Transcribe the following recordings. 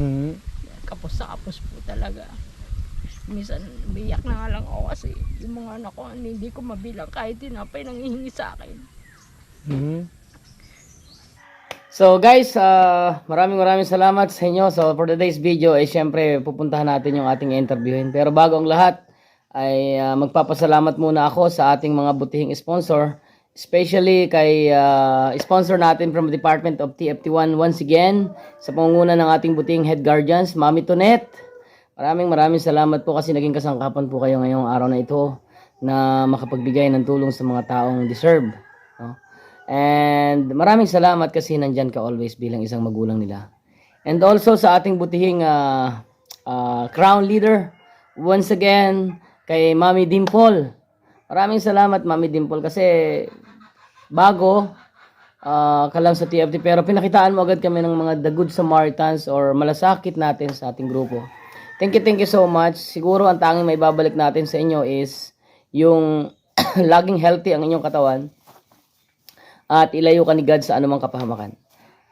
Hmm. Kapos sa kapos po talaga. Minsan biyak na nga lang ako kasi yung mga anak ko hindi ko mabilang kahit tinapay nanghihingi sa akin. Hmm. So guys, maraming salamat sa inyo. So for today's video ay syempre pupuntahan natin yung ating interviewin. Pero bago ang lahat ay magpapasalamat muna ako sa ating mga butihing sponsor. Especially kay sponsor natin from the Department of TFT1 once again sa pangunguna ng ating butihing head guardians, Mami Tonet. Maraming salamat po kasi naging kasangkapan po kayo ngayong araw na ito na makapagbigay ng tulong sa mga taong deserve. No? And maraming salamat kasi nandyan ka always bilang isang magulang nila. And also sa ating butihing crown leader, once again, kay Mami Dimple. Maraming salamat Mami Dimple kasi bago ka lang sa TFT pero pinakitaan mo agad kami ng mga The Good Samaritans or malasakit natin sa ating grupo. Thank you so much. Siguro ang tanging may babalik natin sa inyo is yung laging healthy ang inyong katawan at ilayo ka ni God sa anumang kapahamakan.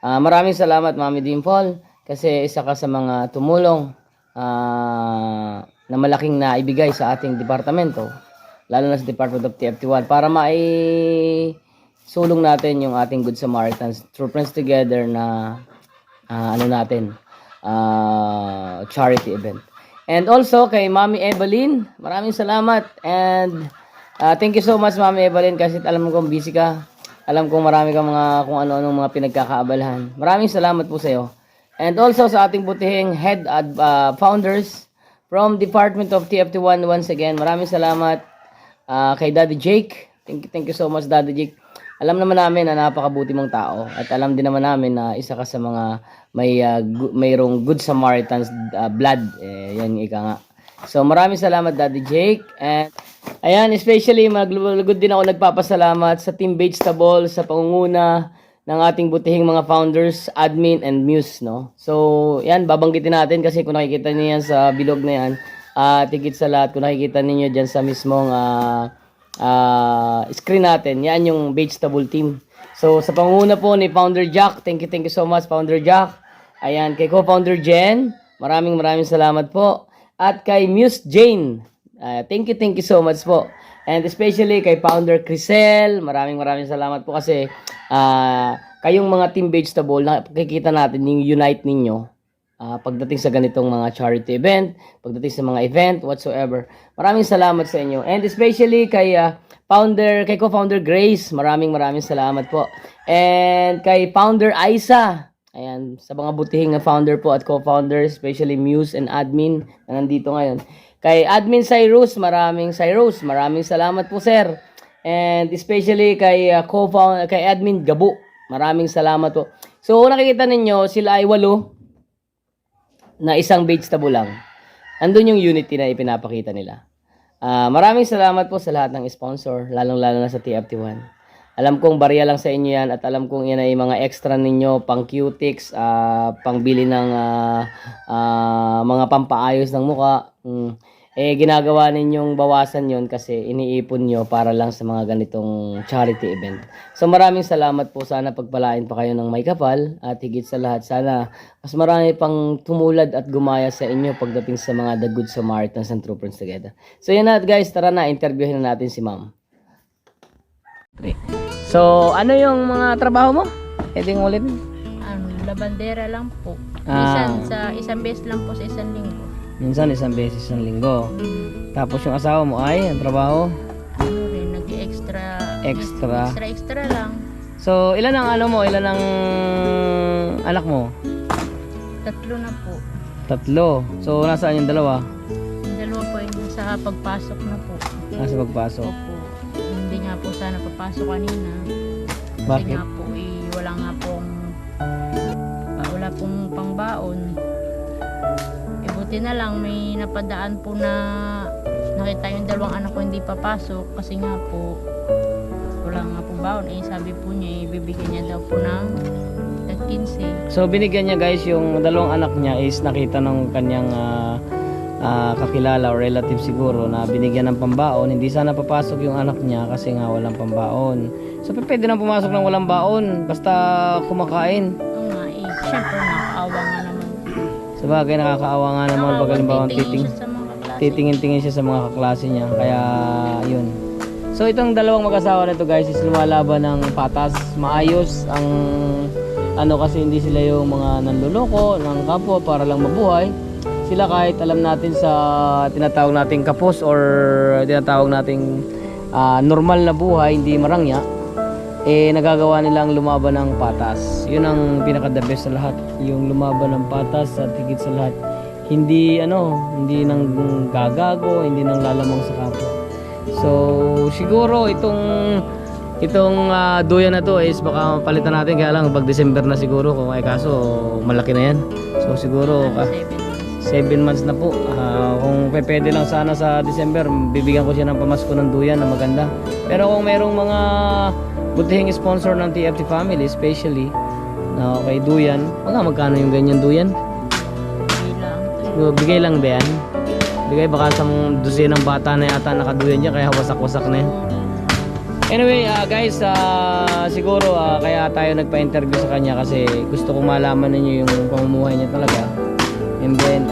Maraming salamat Mami Dimple kasi isa ka sa mga tumulong na malaking naibigay sa ating departamento, lalo na sa Department of TFT1 para sulong natin yung ating Good Samaritans through Friends Together na charity event. And also kay Mami Evelyn, maraming salamat and thank you so much Mami Evelyn kasi alam kong busy ka. Alam kong marami kang mga kung ano-anong mga pinagkakaabalahan. Maraming salamat po sa iyo. And also sa ating butihing head founders from Department of TFT1 once again. Maraming salamat kay Daddy Jake. Thank you so much Daddy Jake. Alam naman namin na napakabuti mong tao at alam din naman namin na isa ka sa mga mayroong Good Samaritans blood. Yan ika nga. So maraming salamat Daddy Jake. And ayan, especially maglugod din ako nagpapasalamat sa Team Vegetable sa pangunguna ng ating butihing mga founders, admin and muse, no. So yan, babanggitin natin kasi kung nakikita niyo yan sa bilog na yan, tigit sa lahat kung nakikita niyo diyan sa mismong screen natin, yan yung vegetable team. So sa pangunguna po ni Founder Jack, thank you so much Founder Jack. Ayan, kay co-founder Jen, maraming salamat po. At kay Muse Jane, thank you so much po. And especially kay Founder Crisel, maraming salamat po kasi kayong mga Team Vegetable, nakikita natin yung unite ninyo pagdating sa ganitong mga charity event, pagdating sa mga event, whatsoever. Maraming salamat sa inyo. And especially kay co-founder Grace, maraming salamat po. And kay Founder Aisa, ayan, sa mga butihing na founder po at co-founder, especially Muse and admin na nandito ngayon. Kay Admin Cyrus, maraming salamat po sir. And especially kay co-founder, kay Admin Gabo, maraming salamat po. So nakikita ninyo, sila ay 8 na isang vegetable lang. Andun yung unity na ipinapakita nila. Maraming salamat po sa lahat ng sponsor, lalong-lalo na sa TFT1. Alam kong barya lang sa inyo yan at alam kong yan ay mga extra ninyo, pang cutics, pangbili ng mga pampaayos ng muka. Ginagawa ninyong bawasan yon kasi iniipon nyo para lang sa mga ganitong charity event. So maraming salamat po. Sana pagpalain pa kayo ng may kapal at higit sa lahat, sana mas marami pang tumulad at gumaya sa inyo pagdating sa mga The Good Samaritans and True Friends Together. So yun na guys, tara na, interviewin na natin si ma'am. So ano yung mga trabaho mo? Pwedeng ulit? Labandera lang po. Minsan sa isang beses lang po sa isang linggo. Minsan isang beses isang linggo. Tapos yung asawa mo ay ang trabaho? Ano rin, extra lang. So ilan ang ilan ang anak mo? 3 na po. 3. So nasaan yung 2? Yung 2 po yung sa pagpasok na po. Nasa pagpasok? Opo. Hindi nga po sana papasok kanina. Kasi Bakit? nga po wala pong pangbaon. Buti na lang may napadaan po na nakita yung 2 anak ko hindi papasok kasi nga po wala nga po baon. Sabi po niya ibibigyan niya daw po ng 15. So binigyan niya guys yung 2 anak niya is nakita ng kanyang kakilala or relative siguro na binigyan ng pambaon. Hindi sana papasok yung anak niya kasi nga walang pambaon. So pwede nang pumasok ng walang baon basta kumakain. Oo nga syempre nakaawa nga naman. So Sabagay, nakakaawa nga naman pag halimbawa titingin-tingin siya sa mga kaklase niya. Kaya, yun. So, itong dalawang mag-asawa na to guys is lumalaban ng patas. Maayos ang ano kasi hindi sila yung mga nanluloko ng kapwa para lang mabuhay. Sila kahit alam natin sa tinatawag nating kapos or tinatawag nating normal na buhay, hindi marangya, eh nagagawa nilang lumaban ng patas. Yun ang pinaka-the best sa lahat, yung lumaban ng patas at higit sa lahat hindi hindi nang gagago, hindi nang lalamang sa kapwa. So siguro itong duyan na to is baka palitan natin, kaya lang pag December na siguro, kung ay kaso malaki na yan. So siguro 7 months na po. Kung pwede lang sana sa December, bibigyan ko siya ng pamasko ng duyan na maganda. Pero kung merong mga butihing sponsor ng TFT family, especially kay duyan, magkano yung ganyan duyan? Bigay lang ba yan? Bigay baka sa dosen ng bata na yata nakaduyan dyan, kaya wasak-wasak na yan. Anyway guys, siguro kaya tayo nagpa-interview sa kanya kasi gusto kong malaman ninyo yung pamumuhay niya talaga. And then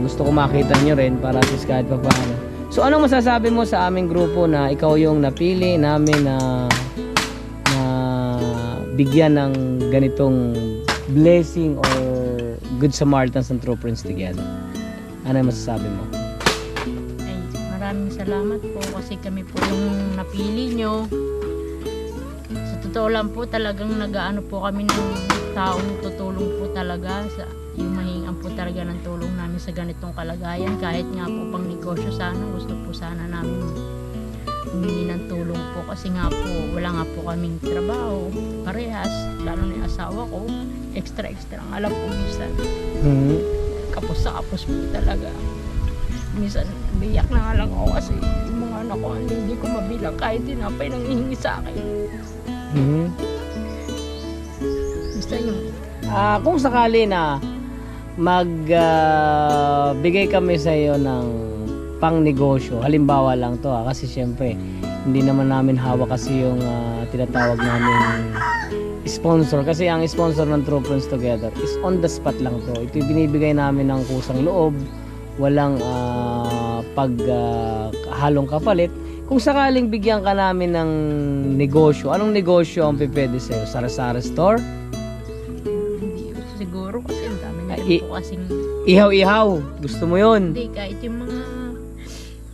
gusto ko makita nyo rin para at least kahit pa paano. So anong masasabi mo sa aming grupo na ikaw yung napili namin na bigyan ng ganitong blessing or Good Samaritans and True Friends together? Ano yung masasabi mo? Ay, maraming salamat po kasi kami po yung napili nyo. Sa totoo lang po, talagang nag-aano po kami ng taong tutulong po talaga sa yung mahingan po talaga ng tulong namin sa ganitong kalagayan. Kahit nga po pang negosyo sana, gusto po sana namin humingi ng tulong po kasi nga po wala nga po kaming trabaho parehas, lalo na yung asawa ko extra ang alam po minsan. Kapos sa kapos po talaga. Minsan biyak na nga lang ako kasi yung mga anak ko hindi ko mabilang kahit tinapay nang hihingi sa akin. Basta yung kung sakali na magbigay kami sa iyo ng pang negosyo, halimbawa lang to kasi syempre hindi naman namin hawak kasi yung tinatawag namin sponsor, kasi ang sponsor ng True Friends Together is on the spot lang to. Ito binibigay namin ng kusang loob, walang halong kapalit. Kung sakaling bigyan ka namin ng negosyo, anong negosyo ang pipwede sa'yo? Sari-sari store? hindi siguro kasi ang dami na rin po kasing Ihaw-ihaw, gusto mo yun? hindi, kahit yung mga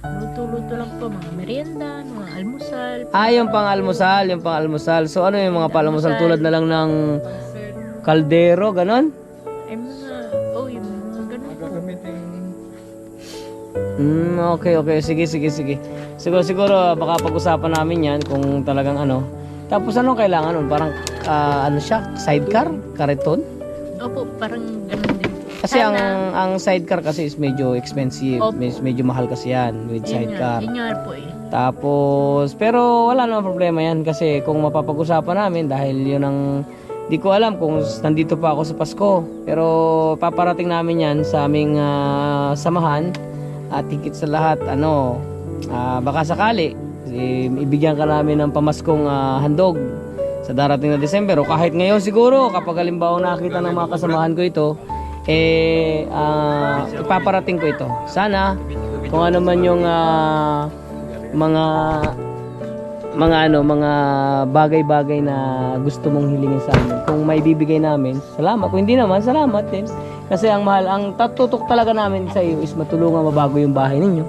luto-luto lang po, mga merienda, mga almusal. Yung pang-almusal. So ano yung mga pang-almusal tulad na lang ng kaldero, ganon? Ay mga, yung mga ganun po. Okay. Sige. Siguro baka pag-usapan namin yan kung talagang ano. Tapos anong kailangan nun? Parang sidecar? Kariton? Opo, parang ganun din po. Kasi ang sidecar kasi is medyo expensive. Opo. Medyo mahal kasi yan with sidecar. Yun nga po eh. Tapos, pero wala namang problema yan kasi kung mapapag-usapan namin dahil yun ang di ko alam kung nandito pa ako sa Pasko. Pero paparating namin yan sa aming samahan at higit sa lahat baka sakali ibigyan ka namin ng pamaskong handog sa darating na December o kahit ngayon siguro kapag halimbawa nakita ng mga kasamahan ko ito ipaparating ko ito. Sana kung ano man yung mga bagay-bagay na gusto mong hilingin sa amin, kung may bibigay namin, salamat. Kung hindi naman, salamat din. Kasi ang mahal, ang tatutok talaga namin sa iyo is matulungan mabago yung bahay ninyo.